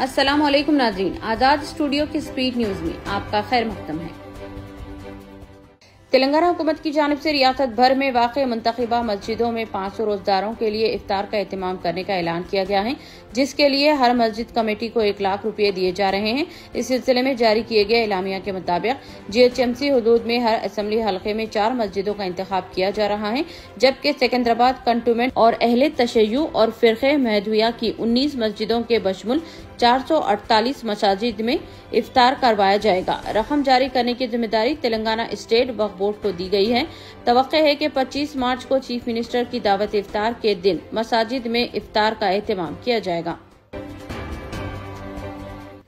अस्सलाम वालेकुम नाज़रीन, आज़ाद स्टूडियो की स्पीड न्यूज में आपका खैर मक़दम है। तेलंगाना हुकूमत की जानिब से रियासत भर में वाक़े मुंतखबा मस्जिदों में 500 रोजदारों के लिए इफ्तार का एहतमाम करने का ऐलान किया गया है, जिसके लिए हर मस्जिद कमेटी को 1 लाख रुपये दिए जा रहे हैं। इस सिलसिले में जारी किए गए एलामिया के मुताबिक GHMC हुदूद में हर असम्बली हल्के में 4 मस्जिदों का इंतखाब किया जा रहा है, जबकि सिकंदराबाद कंटोनमेंट और अहले तशय्युअ और फिरक़े महदविया की 19 मस्जिदों के बशमुल 448 मसाजिद में इफ्तार करवाया जाएगा। रकम जारी करने की जिम्मेदारी तेलंगाना स्टेट वक्फ बोर्ड को दी गई है। तवक्को है कि 25 मार्च को चीफ मिनिस्टर की दावत इफ्तार के दिन मसाजिद में इफ्तार का एहतमाम किया जाएगा।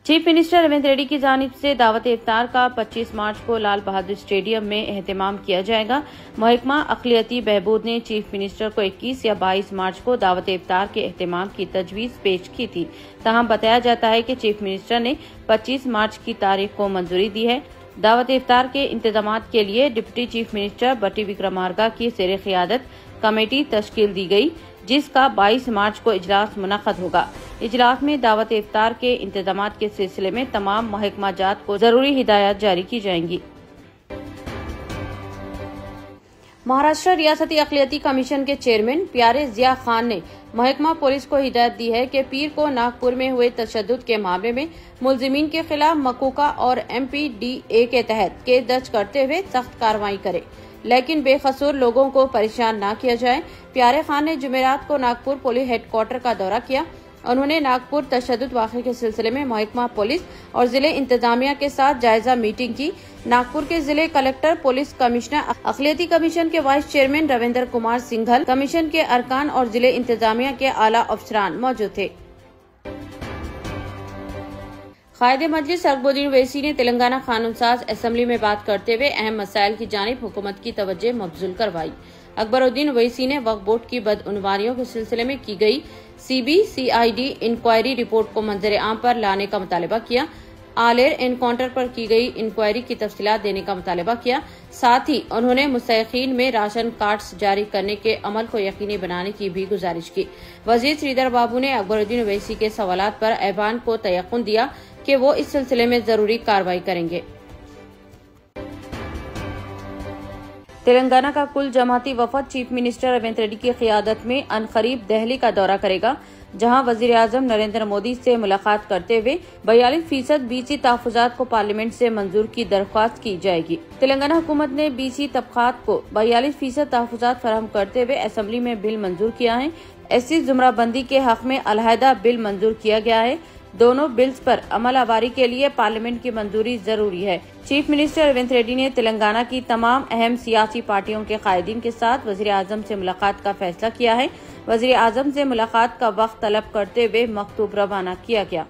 चीफ मिनिस्टर रेवंत रेड्डी की जानिब से दावत इफ्तार का 25 मार्च को लाल बहादुर स्टेडियम में एहतमाम किया जाएगा। महकमा अक़लियती बहबूद ने चीफ मिनिस्टर को 21 या 22 मार्च को दावत इफ्तार के एहतमाम की तजवीज़ पेश की थी। ताहम बताया जाता है कि चीफ मिनिस्टर ने 25 मार्च की तारीख को मंजूरी दी है। दावत इफ्तार के इंतजामात के लिए डिप्टी चीफ मिनिस्टर बटी विक्रमार्का की ज़ेर क़ियादत कमेटी तश्कील दी गई, जिसका 22 मार्च को इजलास मुनक़्क़द होगा। इजलास में दावत इफ्तार के इंतजामात के सिलसिले में तमाम महकमाजात को जरूरी हिदायत जारी की जाएंगी। महाराष्ट्र रियासती अक़लियती कमीशन के चेयरमैन प्यारे ज़िया खान ने महकमा पुलिस को हिदायत दी है कि पीर को नागपुर में हुए तशद्दुद के मामले में मुलजिमीन के खिलाफ मकूका और MPDA के तहत केस दर्ज करते हुए सख्त कार्रवाई करे, लेकिन बेकसूर लोगों को परेशान न किया जाए। प्यारे खान ने जुमेरात को नागपुर पुलिस हेडक्वार्टर का दौरा किया। उन्होंने नागपुर तशद्दुद वाक़े के सिलसिले में महकमा पुलिस और जिले इंतजामिया के साथ जायजा मीटिंग की। नागपुर के जिले कलेक्टर, पुलिस कमिश्नर, अक़लियती कमीशन के vice chairman Ravinder Kumar Singhal, commission के अरकान और जिले इंतजामिया के आला अफसरान मौजूद थे। कायदे मजलिस अकबरुद्दीन ओवैसी ने तेलंगाना कानून साज असम्बली में बात करते हुए अहम मसाइल की जानिब हुकूमत की तवज्जो मबजूल करवाई। अकबरुद्दीन ओवैसी ने वक्फ बोर्ड की बदउनवानियों के सिलसिले में की गई CBCID इंक्वायरी रिपोर्ट को मंजर आम पर लाने का मुतालबा किया। आलेर एनकाउंटर पर की गई इंक्वायरी की तफसीलात देने का मुतालबा किया। साथ ही उन्होंने मुस्तहिकीन में राशन कार्ड्स जारी करने के अमल को यकीनी बनाने की भी गुजारिश की। वजीर श्रीधर बाबू ने अकबरुद्दीन ओवैसी के सवालात पर ऐवान को तयक़ुन दिया कि वो इस सिलसिले में जरूरी कार्रवाई करेंगे। तेलंगाना का कुल जमाती वफद चीफ मिनिस्टर रेवंत रेड्डी की क़ियादत में अनकरीब दिल्ली का दौरा करेगा, जहां वजीर आज़म नरेंद्र मोदी से मुलाकात करते हुए 42% BC तहफ़्फ़ुज़ात को पार्लियामेंट से मंजूर की दरख्वास्त की जाएगी। तेलंगाना हुकूमत ने BC तबक़ात को 42% तहफ़्फ़ुज़ात फराहम करते हुए असम्बली में बिल मंजूर किया है। SC ज़ुमराबंदी के हक़ में अलहदा बिल मंजूर किया गया है। दोनों बिल्स पर अमल आवारी के लिए पार्लियामेंट की मंजूरी जरूरी है। चीफ मिनिस्टर रेवंत रेड्डी ने तेलंगाना की तमाम अहम सियासी पार्टियों के कायदीन के साथ वजीर आज़म से मुलाकात का फैसला किया है। वजीर आज़म से मुलाकात का वक्त तलब करते हुए मकतूब रवाना किया गया।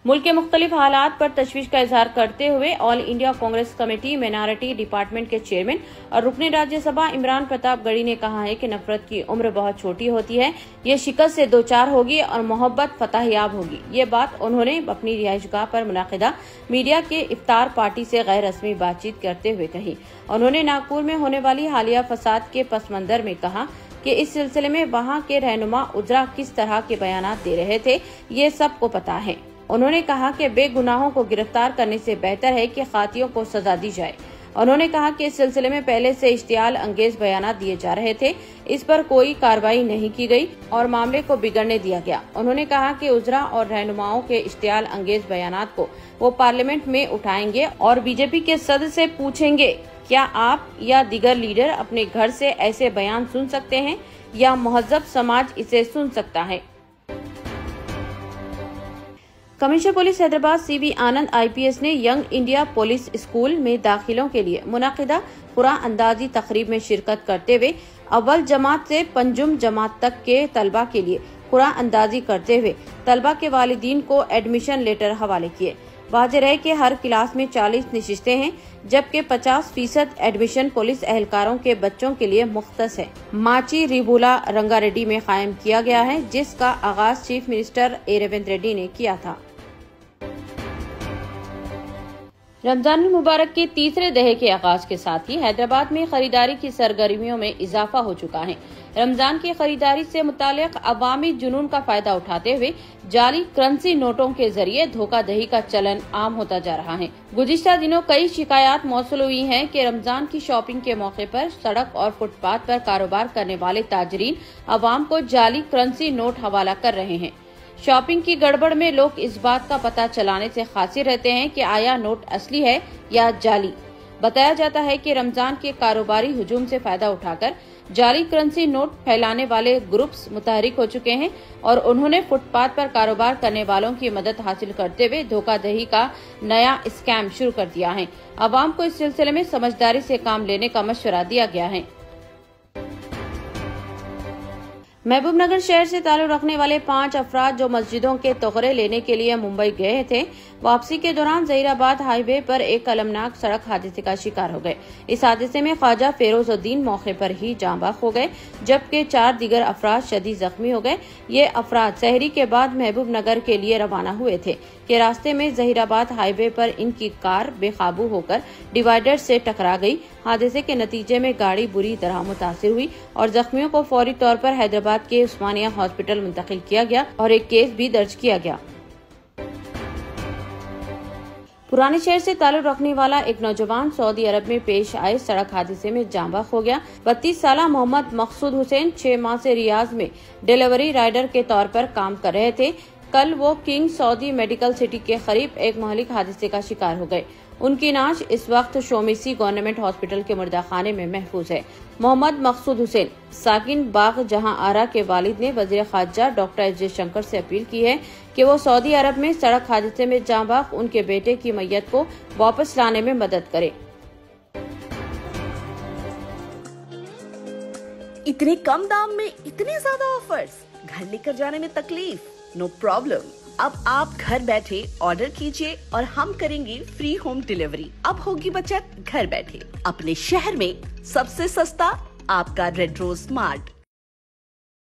मुल्क के मुख्तलिफ हालात पर तशवीश का इजहार करते हुए all India Congress committee minority department के चेयरमैन और रुकने राज्यसभा इमरान प्रतापगढ़ी ने कहा है कि नफरत की उम्र बहुत छोटी होती है, ये शिकस्त से 2-4 होगी और मोहब्बत फतहयाब होगी। ये बात उन्होंने अपनी रिहाइशगाह पर मुनाकिदा मीडिया के इफ्तार पार्टी से गैर रस्मी बातचीत करते हुए कही। उन्होंने नागपुर में होने वाली हालिया फसाद के पस मंजर में कहा कि इस सिलसिले में वहाँ के रहनुमा उजरा किस तरह के बयानात दे रहे थे, ये सबको पता है। उन्होंने कहा कि बेगुनाहों को गिरफ्तार करने से बेहतर है कि खातियों को सजा दी जाए। उन्होंने कहा कि इस सिलसिले में पहले से इश्तियाल अंगेज बयानात दिए जा रहे थे, इस पर कोई कार्रवाई नहीं की गई और मामले को बिगड़ने दिया गया। उन्होंने कहा कि उजरा और रहनुमाओं के इश्तियाल अंगेज बयानात को वो पार्लियामेंट में उठाएंगे और बीजेपी के सदस्य से पूछेंगे, क्या आप या दीगर लीडर अपने घर से ऐसे बयान सुन सकते हैं या मुहज़्ज़ब समाज इसे सुन सकता है। कमिश्नर पुलिस हैदराबाद CB आनंद IPS ने यंग इंडिया पुलिस स्कूल में दाखिलों के लिए मुनाकिदा कुरान अंदाजी तकरीब में शिरकत करते हुए अव्वल जमात से पंजुम जमात तक के तलबा के लिए कुरान अंदाजी करते हुए तलबा के वालिदीन को एडमिशन लेटर हवाले किए। वाज़ेह है कि हर क्लास में 40 नशिस्तें हैं, जबकि 50% एडमिशन पुलिस एहलकारों के बच्चों के लिए मुख्तस है। माची रिबुला रंगारेड्डी में कायम किया गया है, जिसका आगाज चीफ मिनिस्टर रेवंत रेड्डी ने किया था। रमजान मुबारक के तीसरे दहे के आगाज के साथ ही हैदराबाद में खरीदारी की सरगर्मियों में इजाफा हो चुका है। रमजान की खरीदारी से मुताल्लिक अवामी जुनून का फायदा उठाते हुए जाली करेंसी नोटों के जरिए धोखाधड़ी का चलन आम होता जा रहा है। गुज़िश्ता दिनों कई शिकायत मौसूल हुई हैं कि रमजान की शॉपिंग के मौके पर सड़क और फुटपाथ पर कारोबार करने वाले ताजरीन अवाम को जाली करेंसी नोट हवाला कर रहे हैं। शॉपिंग की गड़बड़ में लोग इस बात का पता चलाने से खासी रहते हैं कि आया नोट असली है या जाली। बताया जाता है कि रमजान के कारोबारी हुजूम से फायदा उठाकर जाली करेंसी नोट फैलाने वाले ग्रुप्स मुतहरिक हो चुके हैं और उन्होंने फुटपाथ पर कारोबार करने वालों की मदद हासिल करते हुए धोखाधड़ी का नया स्कैम शुरू कर दिया है। अवाम को इस सिलसिले में समझदारी से काम लेने का मशवरा दिया गया है। महबूबनगर शहर से ताल्लुक रखने वाले 5 अफराद जो मस्जिदों के तोहरे लेने के लिए मुंबई गए थे, वापसी के दौरान जहीराबाद हाईवे पर एक अलमनाक सड़क हादसे का शिकार हो गए। इस हादसे में ख्वाजा फेरोजुद्दीन मौके पर ही जाँ बहक हो गए, जबकि 4 दीगर अफराद शदीद जख्मी हो गए। ये अफराद सहरी के बाद महबूबनगर के लिए रवाना हुए थे कि रास्ते में जहीराबाद हाईवे पर इनकी कार बेकाबू होकर डिवाइडर से टकरा गई। हादसे के नतीजे में गाड़ी बुरी तरह मुतासिर हुई और जख्मियों को फौरी तौर पर हैदराबाद के उस्मानिया हॉस्पिटल मुंतकिल किया गया और एक केस भी दर्ज किया गया। पुराने शहर से ताल्लुक रखने वाला एक नौजवान सऊदी अरब में पेश आए सड़क हादसे में जाँ बहक हो गया। 32 साला मोहम्मद मकसूद हुसैन 6 माह से रियाज में डिलीवरी राइडर के तौर पर काम कर रहे थे। कल वो किंग सऊदी मेडिकल सिटी के करीब एक महलिक हादसे का शिकार हो गए। उनकी नाश इस वक्त शोमिसी गवर्नमेंट हॉस्पिटल के मुर्दाखाने में महफूज है। मोहम्मद मकसूद हुसैन साकिन बाग जहां आरा के वालिद ने वजीर खारजा डॉक्टर एस जयशंकर से अपील की है कि वो सऊदी अरब में सड़क हादसे में जाँ बहक उनके बेटे की मैयत को वापस लाने में मदद करे। इतने कम दाम में इतने ज्यादा ऑफर्स, घर लेकर जाने में तकलीफ? नो प्रॉब्लम, अब आप घर बैठे ऑर्डर कीजिए और हम करेंगे फ्री होम डिलीवरी। अब होगी बचत घर बैठे। अपने शहर में सबसे सस्ता आपका रेड रोज स्मार्ट।